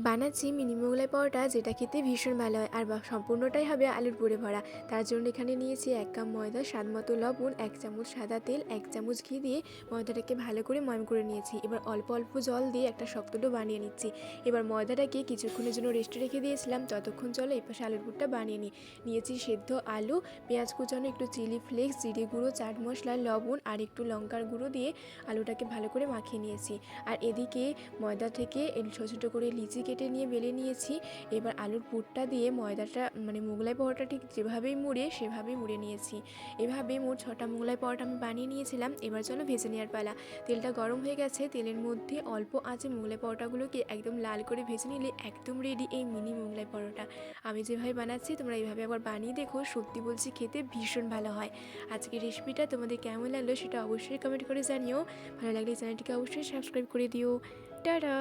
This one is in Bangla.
বানাচ্ছি মিনি মোগলাই পরোটা, যেটা খেতে ভীষণ ভালো হয় আর সম্পূর্ণটাই হবে আলুর পুরে ভরা। তার জন্য এখানে নিয়েছি 1 কাপ ময়দা, স্বাদ মতো লবণ, 1 চামচ সাদা তেল, 1 চামচ ঘি দিয়ে ময়দাটাকে ভালো করে ময়ম করে নিয়েছি। এবার অল্প অল্প জল দিয়ে একটা শক্ত ডো বানিয়ে নিচ্ছি। এবার ময়দাটাকে কিছুক্ষণের জন্য রেস্টে রেখে দিয়েছিলাম, ততক্ষণ চলো এই পাশে আলুর পুরটা বানিয়ে নিয়েছি সেদ্ধ আলু, পেঁয়াজ কুচানো, একটু চিলি ফ্লেক্স, জিরে গুঁড়ো, চাট মশলা, লবণ আর একটু লঙ্কার গুঁড়ো দিয়ে আলুটাকে ভালো করে মাখিয়ে নিয়েছি। আর এদিকে ময়দা থেকে ছোটো ছোটো করে লিচি কেটে নিয়ে বেলে নিয়েছি। এবার আলুর পুরটা দিয়ে ময়দাটা মোগলাই পরোটা ঠিক যেভাবেই মুড়ে সেভাবেই মুড়ে নিয়েছি। এভাবে মোট 6টা মোগলাই পরোটা আমি বানিয়ে নিয়েছিলাম। এবার চলো ভেজে নেওয়ার পালা। তেলটা গরম হয়ে গেছে, তেলের মধ্যে অল্প আঁচে মোগলাই পরোটাগুলোকে একদম লাল করে ভেজে নিলে একদম রেডি এই মিনি মোগলাই পরোটা। আমি যেভাবে বানাচ্ছি তোমরা এইভাবে একবার বানিয়ে দেখো, সত্যি বলছি খেতে ভীষণ ভালো হয়। আজকের রেসিপিটা তোমাদের কেমন লাগলো সেটা অবশ্যই কমেন্ট করে জানিও। ভালো লাগলে চ্যানেলটিকে অবশ্যই সাবস্ক্রাইব করে দিও। টাটা।